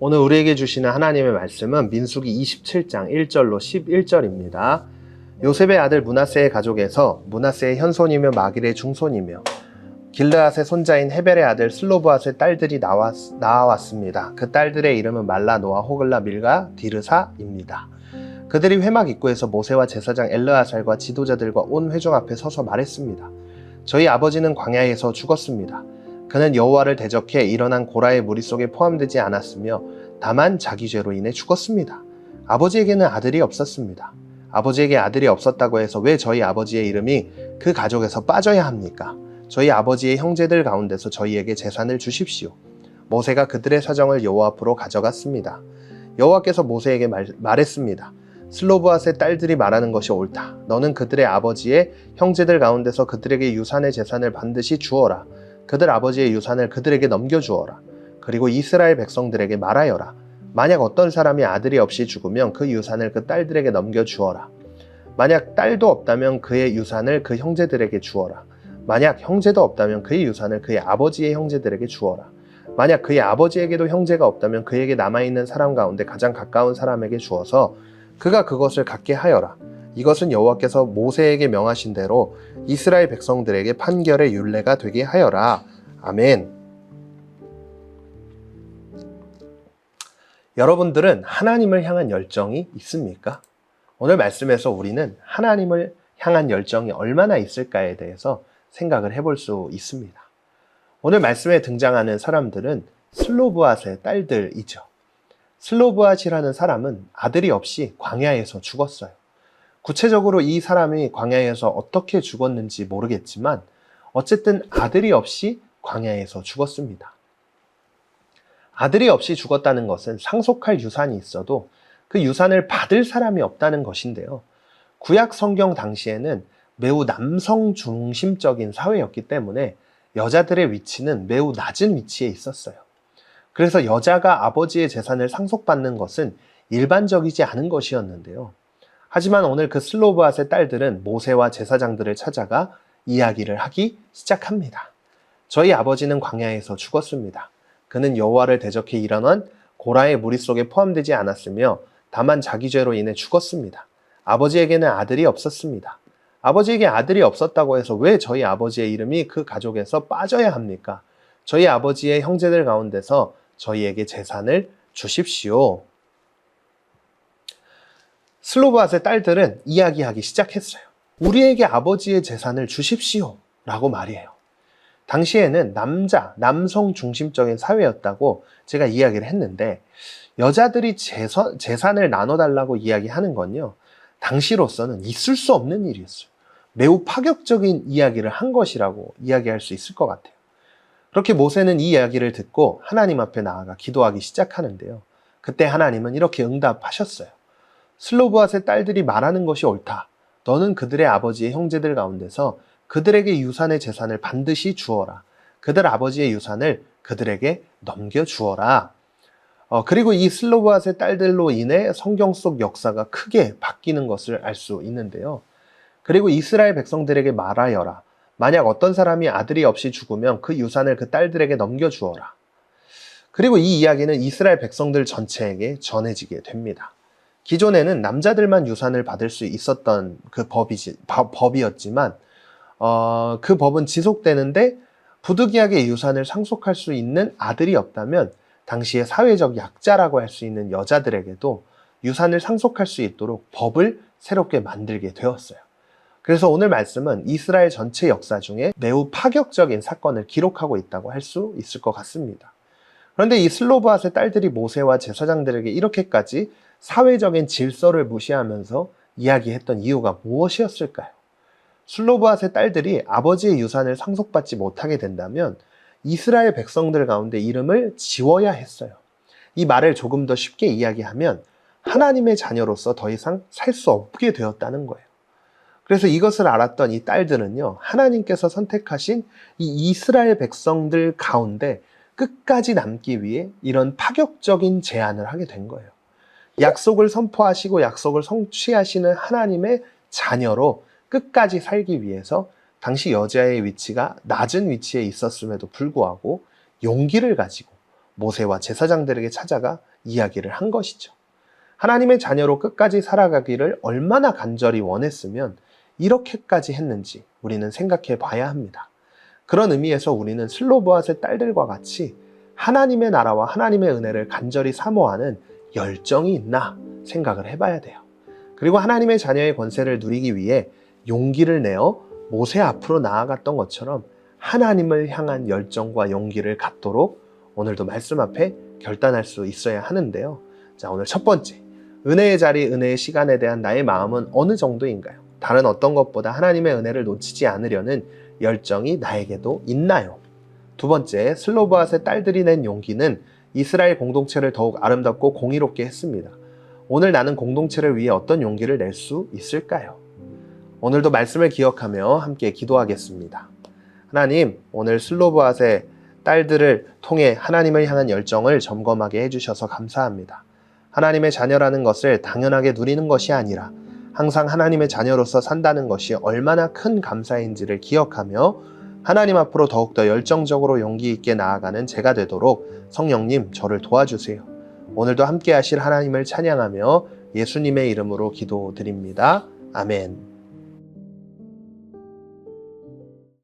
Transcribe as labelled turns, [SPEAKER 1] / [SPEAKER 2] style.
[SPEAKER 1] 오늘 우리에게 주시는 하나님의 말씀은 민수기 27장 1절로 11절입니다. 요셉의 아들 므낫세의 가족에서 므낫세의 현손이며 마길의 중손이며 길르앗의 손자인 헤벨의 아들 슬로브앗의 딸들이 나왔습니다. 그 딸들의 이름은 말라, 노아, 호글라, 밀가, 디르사입니다. 그들이 회막 입구에서 모세와 제사장 엘르아살과 지도자들과 온 회중 앞에 서서 말했습니다. 저희 아버지는 광야에서 죽었습니다. 그는 여호와를 대적해 일어난 고라의 무리 속에 포함되지 않았으며 다만 자기 죄로 인해 죽었습니다. 아버지에게는 아들이 없었습니다. 아버지에게 아들이 없었다고 해서 왜 저희 아버지의 이름이 그 가족에서 빠져야 합니까? 저희 아버지의 형제들 가운데서 저희에게 재산을 주십시오. 모세가 그들의 사정을 여호와 앞으로 가져갔습니다. 여호와께서 모세에게 말했습니다. 슬로브앗의 딸들이 말하는 것이 옳다. 너는 그들의 아버지의 형제들 가운데서 그들에게 유산의 재산을 반드시 주어라. 그들 아버지의 유산을 그들에게 넘겨주어라. 그리고 이스라엘 백성들에게 말하여라. 만약 어떤 사람이 아들이 없이 죽으면 그 유산을 그 딸들에게 넘겨주어라. 만약 딸도 없다면 그의 유산을 그 형제들에게 주어라. 만약 형제도 없다면 그의 유산을 그의 아버지의 형제들에게 주어라. 만약 그의 아버지에게도 형제가 없다면 그에게 남아있는 사람 가운데 가장 가까운 사람에게 주어서 그가 그것을 갖게 하여라. 이것은 여호와께서 모세에게 명하신 대로 이스라엘 백성들에게 판결의 율례가 되게 하여라. 아멘. 여러분들은 하나님을 향한 열정이 있습니까? 오늘 말씀에서 우리는 하나님을 향한 열정이 얼마나 있을까에 대해서 생각을 해볼 수 있습니다. 오늘 말씀에 등장하는 사람들은 슬로브앗의 딸들이죠. 슬로브앗이라는 사람은 아들이 없이 광야에서 죽었어요. 구체적으로 이 사람이 광야에서 어떻게 죽었는지 모르겠지만 어쨌든 아들이 없이 광야에서 죽었습니다. 아들이 없이 죽었다는 것은 상속할 유산이 있어도 그 유산을 받을 사람이 없다는 것인데요. 구약 성경 당시에는 매우 남성 중심적인 사회였기 때문에 여자들의 위치는 매우 낮은 위치에 있었어요. 그래서 여자가 아버지의 재산을 상속받는 것은 일반적이지 않은 것이었는데요. 하지만 오늘 그 슬로브앗의 딸들은 모세와 제사장들을 찾아가 이야기를 하기 시작합니다. 저희 아버지는 광야에서 죽었습니다. 그는 여호와를 대적해 일어난 고라의 무리 속에 포함되지 않았으며 다만 자기 죄로 인해 죽었습니다. 아버지에게는 아들이 없었습니다. 아버지에게 아들이 없었다고 해서 왜 저희 아버지의 이름이 그 가족에서 빠져야 합니까? 저희 아버지의 형제들 가운데서 저희에게 재산을 주십시오. 슬로브앗의 딸들은 이야기하기 시작했어요. 우리에게 아버지의 재산을 주십시오 라고 말이에요. 당시에는 남성 중심적인 사회였다고 제가 이야기를 했는데 여자들이 재산을 나눠달라고 이야기하는 건요. 당시로서는 있을 수 없는 일이었어요. 매우 파격적인 이야기를 한 것이라고 이야기할 수 있을 것 같아요. 그렇게 모세는 이 이야기를 듣고 하나님 앞에 나아가 기도하기 시작하는데요. 그때 하나님은 이렇게 응답하셨어요. 슬로브앗의 딸들이 말하는 것이 옳다. 너는 그들의 아버지의 형제들 가운데서 그들에게 유산의 재산을 반드시 주어라. 그들 아버지의 유산을 그들에게 넘겨주어라. 그리고 이 슬로브앗의 딸들로 인해 성경 속 역사가 크게 바뀌는 것을 알 수 있는데요. 그리고 이스라엘 백성들에게 말하여라. 만약 어떤 사람이 아들이 없이 죽으면 그 유산을 그 딸들에게 넘겨주어라. 그리고 이 이야기는 이스라엘 백성들 전체에게 전해지게 됩니다. 기존에는 남자들만 유산을 받을 수 있었던 그 법이었지만 그 법은 지속되는데 부득이하게 유산을 상속할 수 있는 아들이 없다면 당시의 사회적 약자라고 할 수 있는 여자들에게도 유산을 상속할 수 있도록 법을 새롭게 만들게 되었어요. 그래서 오늘 말씀은 이스라엘 전체 역사 중에 매우 파격적인 사건을 기록하고 있다고 할 수 있을 것 같습니다. 그런데 이 슬로브앗의 딸들이 모세와 제사장들에게 이렇게까지 사회적인 질서를 무시하면서 이야기했던 이유가 무엇이었을까요? 슬로브앗의 딸들이 아버지의 유산을 상속받지 못하게 된다면 이스라엘 백성들 가운데 이름을 지워야 했어요. 이 말을 조금 더 쉽게 이야기하면 하나님의 자녀로서 더 이상 살 수 없게 되었다는 거예요. 그래서 이것을 알았던 이 딸들은요, 하나님께서 선택하신 이 이스라엘 백성들 가운데 끝까지 남기 위해 이런 파격적인 제안을 하게 된 거예요. 약속을 선포하시고 약속을 성취하시는 하나님의 자녀로 끝까지 살기 위해서 당시 여자의 위치가 낮은 위치에 있었음에도 불구하고 용기를 가지고 모세와 제사장들에게 찾아가 이야기를 한 것이죠. 하나님의 자녀로 끝까지 살아가기를 얼마나 간절히 원했으면 이렇게까지 했는지 우리는 생각해 봐야 합니다. 그런 의미에서 우리는 슬로보앗의 딸들과 같이 하나님의 나라와 하나님의 은혜를 간절히 사모하는 열정이 있나 생각을 해봐야 돼요. 그리고 하나님의 자녀의 권세를 누리기 위해 용기를 내어 모세 앞으로 나아갔던 것처럼 하나님을 향한 열정과 용기를 갖도록 오늘도 말씀 앞에 결단할 수 있어야 하는데요. 자, 오늘 첫 번째, 은혜의 자리, 은혜의 시간에 대한 나의 마음은 어느 정도인가요? 다른 어떤 것보다 하나님의 은혜를 놓치지 않으려는 열정이 나에게도 있나요? 두 번째, 슬로보앗의 딸들이 낸 용기는 이스라엘 공동체를 더욱 아름답고 공의롭게 했습니다. 오늘 나는 공동체를 위해 어떤 용기를 낼 수 있을까요? 오늘도 말씀을 기억하며 함께 기도하겠습니다. 하나님, 오늘 슬로보앗의 딸들을 통해 하나님을 향한 열정을 점검하게 해주셔서 감사합니다. 하나님의 자녀라는 것을 당연하게 누리는 것이 아니라 항상 하나님의 자녀로서 산다는 것이 얼마나 큰 감사인지를 기억하며 하나님 앞으로 더욱더 열정적으로 용기 있게 나아가는 제가 되도록 성령님 저를 도와주세요. 오늘도 함께 하실 하나님을 찬양하며 예수님의 이름으로 기도드립니다. 아멘.